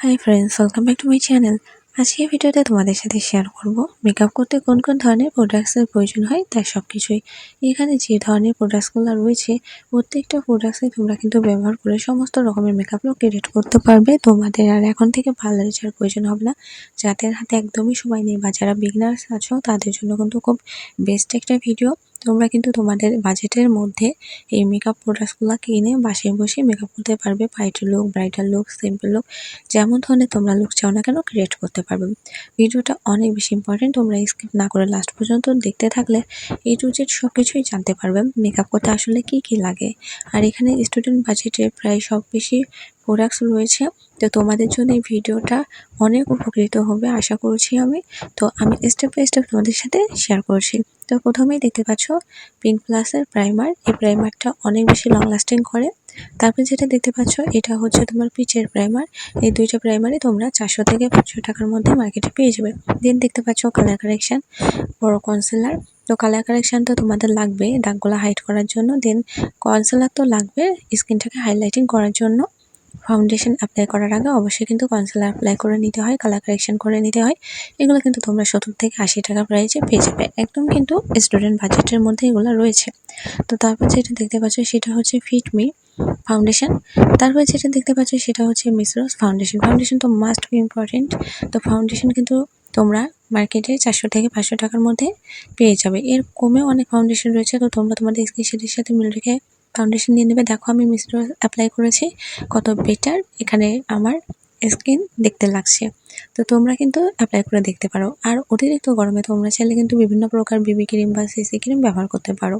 Hi friends, welcome back to my channel. আজকে ভিডিওতে তোমাদের সাথে শেয়ার করব মেকআপ করতে কোন কোন ধরনের প্রোডাক্টসের প্রয়োজন হয় তার সব কিছুই। এখানে যে ধরনের প্রোডাক্টসগুলো রয়েছে প্রত্যেকটা প্রোডাক্টসই তোমরা কিন্তু ব্যবহার করে সমস্ত রকমের মেকআপ লুক ক্রিয়েট করতে পারবে। তোমাদের আর এখন থেকে পার্লারে যাওয়ার প্রয়োজন হবে না। যাদের হাতে একদমই সময় নেই বা যারা বিগিনার্স আছো তাদের জন্য কিন্তু খুব বেস্ট একটা ভিডিও। তোমরা কিন্তু তোমাদের বাজেটের মধ্যে এই মেকআপ প্রোডাক্টসগুলো কিনে বাসায় বসে মেকআপ করতে পারবে। Party look, bridal look, simple look, যেমন ধরনের তোমরা লুক চাও না কেন ক্রিয়েট করতে পারবে। ভিডিওটা অনেক বেশি ইম্পর্টেন্ট, তোমরা স্কিপ না করে লাস্ট পর্যন্ত দেখতে থাকলে A to Z সব কিছুই জানতে পারবে মেকআপ করতে আসলে কি কি লাগে। আর এখানে স্টুডেন্ট বাজেটে প্রায় সব বেশি প্রোডাক্টস রয়েছে। তো তোমাদের জন্য এই ভিডিওটা অনেক উপকৃত হবে আশা করছি আমি। তো আমি স্টেপ বাই স্টেপ তোমাদের সাথে শেয়ার করছি। তো প্রথমেই দেখতে পাচ্ছ পিঙ্ক প্লাসের প্রাইমার। এই প্রাইমারটা অনেক বেশি লং লাস্টিং করে। তারপর যেটা দেখতে পাচ্ছ এটা হচ্ছে তোমার পিচের প্রাইমার। এই দুইটা প্রাইমারই তোমরা 400 থেকে 500 টাকার মধ্যে মার্কেটে পেয়ে যাবে। দেন দেখতে পাচ্ছ কালার কারেকশন, বড় কনসিলার। তো কালার কারেকশন তো তোমাদের লাগবে দাগগুলো হাইড করার জন্য। দেন কনসিলার তো লাগবে স্কিনটাকে হাইলাইটিং করার জন্য। ফাউন্ডেশন অ্যাপ্লাই করার আগে অবশ্যই কিন্তু কনসিলার অ্যাপ্লাই করে নিতে হয়, কালার কারেকশন করে নিতে হয়। এগুলো কিন্তু তোমরা 70 থেকে 80 টাকা প্রাইসে পেয়ে যাবে। একদম কিন্তু স্টুডেন্ট বাজেটের মধ্যে এগুলো রয়েছে। তো তারপর যেটা দেখতে পাচ্ছ সেটা হচ্ছে ফিট মি ফাউন্ডেশন। তারপরে যেটা দেখতে পাচ্ছ সেটা হচ্ছে মিস রোজ ফাউন্ডেশন। ফাউন্ডেশন তো মাস্ট বি ইম্পর্টেন্ট। তো ফাউন্ডেশন কিন্তু তোমরা মার্কেটে 400 থেকে 500 টাকার মধ্যে পেয়ে যাবে। এর কমেও অনেক ফাউন্ডেশন রয়েছে। তো তোমরা তোমাদের স্কিন শেডের সাথে মিল রেখে ফাউন্ডেশন নিয়ে নেবে। দেখো আমি মিস রোজ অ্যাপ্লাই করেছি, কত বেটার এখানে আমার স্কিন দেখতে লাগছে। তো তোমরা কিন্তু অ্যাপ্লাই করে দেখতে পারো। আর অতিরিক্ত গরমে তোমরা চাইলে কিন্তু বিভিন্ন প্রকার বিবি ক্রিম বা সিসি ক্রিম ব্যবহার করতে পারো।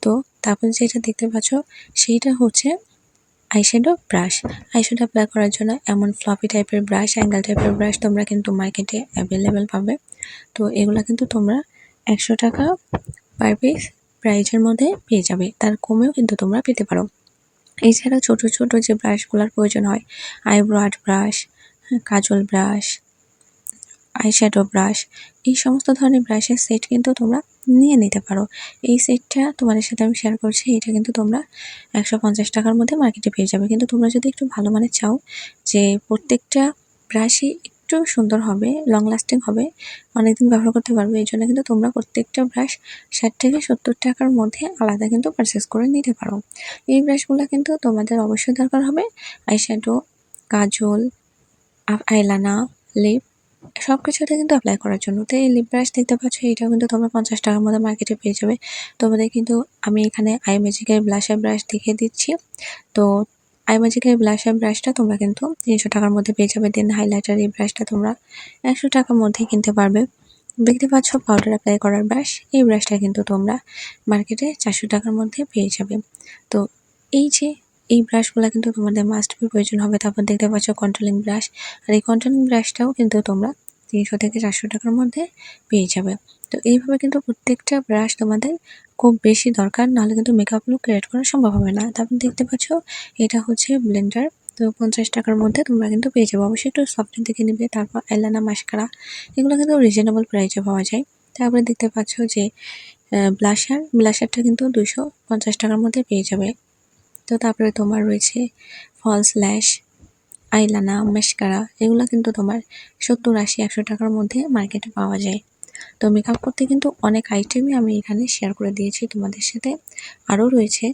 তো তারপর যেটা দেখতে পাচ্ছ সেইটা হচ্ছে আইশ্যাডো ব্রাশ। আইশ্যাডো অ্যাপ্লাই করার জন্য এমন ফ্লপি টাইপের ব্রাশ, অ্যাঙ্গেল টাইপের ব্রাশ তোমরা কিন্তু মার্কেটে অ্যাভেলেবেল পাবে। তো এগুলো কিন্তু তোমরা 100 টাকা পার পিস প্রাইজের মধ্যে পেয়ে যাবে, তার কমেও কিন্তু তোমরা পেতে পারো। এছাড়া ছোট ছোট যে ব্রাশগুলোর প্রয়োজন হয়, আইব্রো আর্ট ব্রাশ, কাজল ব্রাশ, আইশ্যাডো ব্রাশ, এই সমস্ত ধরনের ব্রাশের সেট কিন্তু তোমরা নিয়ে নিতে পারো। এই সেটটা তোমাদের সাথে আমি শেয়ার করছি। এটা কিন্তু তোমরা 150 টাকার মধ্যে মার্কেটে পেয়ে যাবে। কিন্তু তোমরা যদি একটু ভালো মানের চাও যে প্রত্যেকটা ব্রাশই একটু সুন্দর হবে, লং লাস্টিং হবে, অনেকদিন ব্যবহার করতে পারবে, এই জন্য কিন্তু তোমরা প্রত্যেকটা ব্রাশ 60 থেকে 70 টাকার মধ্যে আলাদা কিন্তু পারচেস করে নিতে পারো। এই ব্রাশগুলো কিন্তু তোমাদের অবশ্যই দরকার হবে আইশ্যাডো, কাজল, আইলানা, লিপ সবকিছুতে কিন্তু অ্যাপ্লাই করার জন্য। তো এই লিপ ব্রাশ দেখতে পাচ্ছ এটাও কিন্তু তোমরা 50 টাকার মধ্যে মার্কেটে পেয়ে যাবে। তোমাদের কিন্তু আমি এখানে আই ম্যাজিকের ব্লাশার ব্রাশ দেখিয়ে দিচ্ছি। তো আই ম্যাজিকের ব্লাশার ব্রাশটা তোমরা কিন্তু 300 টাকার মধ্যে পেয়ে যাবে। দেন হাইলাইটার এই ব্রাশটা তোমরা 100 টাকার মধ্যে কিনতে পারবে। দেখতে পাচ্ছ পাউডার অ্যাপ্লাই করার ব্রাশ, এই ব্রাশটা কিন্তু তোমরা মার্কেটে 400 টাকার মধ্যে পেয়ে যাবে। তো এই ব্রাশগুলো কিন্তু তোমাদের মাস্ট বি প্রয়োজন হবে। তারপর দেখতে পাচ্ছ কন্ট্রোলিং ব্রাশ। আর এই কন্ট্রোলিং ব্রাশটাও কিন্তু তোমরা 300 থেকে 400 টাকার মধ্যে পেয়ে যাবে। তো এইভাবে কিন্তু প্রত্যেকটা ব্রাশ তোমাদের খুব বেশি দরকার, নাহলে কিন্তু মেকআপ লুক ক্রিয়েট করা সম্ভব হবে না। তারপর দেখতে পাচ্ছ এটা হচ্ছে ব্লেন্ডার। তো 50 টাকার মধ্যে তোমরা কিন্তু পেয়ে যাবে। অবশ্যই একটু সফটের দিকে নিবে। তারপর আইলানা, মাস্কারা, এগুলো কিন্তু রিজনেবল প্রাইসে পাওয়া যায়। তারপরে দেখতে পাচ্ছ যে ব্লাশারটা কিন্তু 250 টাকার মধ্যে পেয়ে যাবে। তো তারপরে তোমার রয়েছে ফলস ল্যাশ, আইলানা, মাস্কারা, এগুলো কিন্তু তোমার 70, 80, 100 টাকার মধ্যে মার্কেটে পাওয়া যায়। তো মেকআপ করতে কিন্তু অনেক আইটেমই আমি এখানে শেয়ার করে দিয়েছি তোমাদের সাথে। আরও রয়েছে,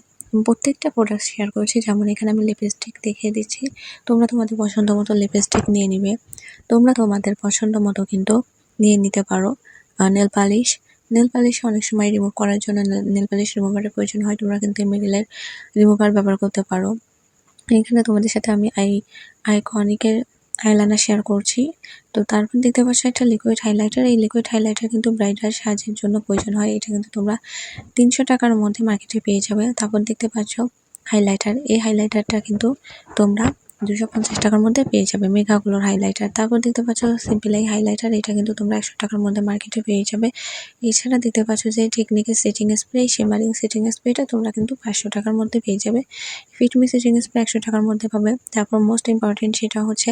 প্রত্যেকটা প্রোডাক্ট শেয়ার করেছি। যেমন এখানে আমি লিপস্টিক দেখিয়ে দিচ্ছি, তোমরা তোমাদের পছন্দ মতো লিপস্টিক নিয়ে নিবে। তোমরা তোমাদের পছন্দ মতো কিন্তু নিয়ে নিতে পারো। নেল পালিশ, নেল পালিশ অনেক সময় রিমুভ করার জন্য নেল পালিশ রিমুভারের প্রয়োজন হয়। তোমরা কিন্তু মিডিলের রিমুভার ব্যবহার করতে পারো। এখানে তোমাদের সাথে আমি আইকনিকের আইলাইনার শেয়ার করছি। তো তারপর দেখতে পাচ্ছ একটা লিকুইড হাইলাইটার। এই লিকুইড হাইলাইটার কিন্তু ব্রাইডাল সাজের জন্য প্রয়োজন হয়। এটা কিন্তু তোমরা 300 টাকার মধ্যে মার্কেটে পেয়ে যাবে। তারপর দেখতে পাচ্ছ হাইলাইটার। এই হাইলাইটারটা কিন্তু তোমরা 250 টাকার মধ্যে পেয়ে যাবে, মেগাগুলোর হাইলাইটার। তারপর দেখতে পাচ্ছ সিম্পল এই হাইলাইটার, এটা কিন্তু তোমরা 100 টাকার মধ্যে মার্কেটে পেয়ে যাবে। এছাড়া দেখতে পাচ্ছ যে টেকনিকের সেটিং স্প্রে, শিমারিং সেটিং স্প্রেটা তোমরা কিন্তু 500 টাকার মধ্যে পেয়ে যাবে। ফিটমি সেটিং স্প্রে 100 টাকার মধ্যে পাবে। তারপর মোস্ট ইম্পর্টেন্ট সেটা হচ্ছে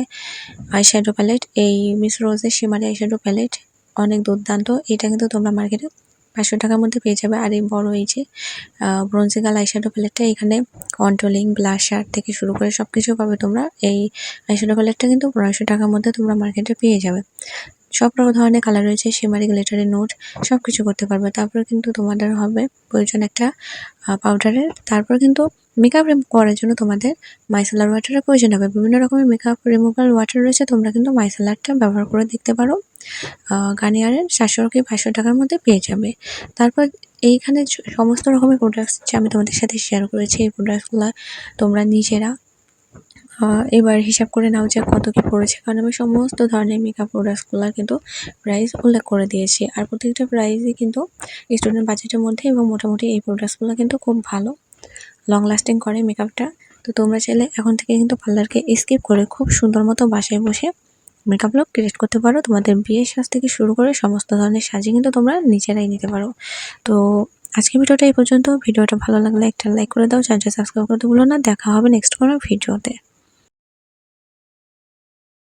আইশ্যাডো প্যালেট। এই মিস রোজের শিমারি আইশ্যাডো প্যালেট অনেক দুর্দান্ত, এটা কিন্তু তোমরা মার্কেটে 500 টাকার মধ্যে পেয়ে যাবে। আর এই বড় এই যে ব্রোঞ্জিকাল আইশ্যাডো প্যালেটটা, এখানে কন্ট্রোলিং ব্লাশার থেকে শুরু করে সবকিছু পাবে তোমরা। এই আইশ্যাডো প্যালেটটা কিন্তু 900 টাকার মধ্যে তোমরা মার্কেটে পেয়ে যাবে। সব ধরনের কালার রয়েছে, শিমারি, গ্লিটারি, নোট সবকিছু করতে পারবে। তারপরে কিন্তু তোমাদের হবে প্রয়োজন একটা পাউডারের। তারপর কিন্তু মেকআপ করার জন্য তোমাদের মাইসেলার ওয়াটারের প্রয়োজন হবে। বিভিন্ন রকমের মেকআপ রিমুভাল ওয়াটার রয়েছে, তোমরা কিন্তু মাইসেলারটা ব্যবহার করে দেখতে পারো। গার্নিয়ারের 700 কি 500 টাকার মধ্যে পেয়ে যাবে। তারপর এইখানে সমস্ত রকমের প্রোডাক্টস যে আমি তোমাদের সাথে শেয়ার করেছি, এই প্রোডাক্টসগুলো তোমরা নিজেরা এবার হিসাব করে নাও যে কত কি পড়েছে, কারণ আমি সমস্ত ধরনের মেকআপ প্রোডাক্টসগুলো কিন্তু প্রাইস উল্লেখ করে দিয়েছি। আর প্রত্যেকটা প্রাইসই কিন্তু স্টুডেন্ট বাজেটের মধ্যে, এবং মোটামুটি এই প্রোডাক্টসগুলো কিন্তু খুব ভালো লং লাস্টিং করে মেকআপটা। তো তোমরা চাইলে এখন থেকে কিন্তু পার্লারকে স্কিপ করে খুব সুন্দর মতো বাসায় বসে মেকআপ লুক ক্রিয়েট করতে পারো। তোমাদের বিয়ের সাজ থেকে শুরু করে সমস্ত ধরনের সাজই কিন্তু তোমরা নিজেরাই নিতে পারো। তো আজকের ভিডিওটা এই পর্যন্ত। ভিডিওটা ভালো লাগলে একটা লাইক করে দাও, চ্যানেলটা সাবস্ক্রাইব করতে ভুলো না। দেখা হবে নেক্সট কোনো ভিডিওতে।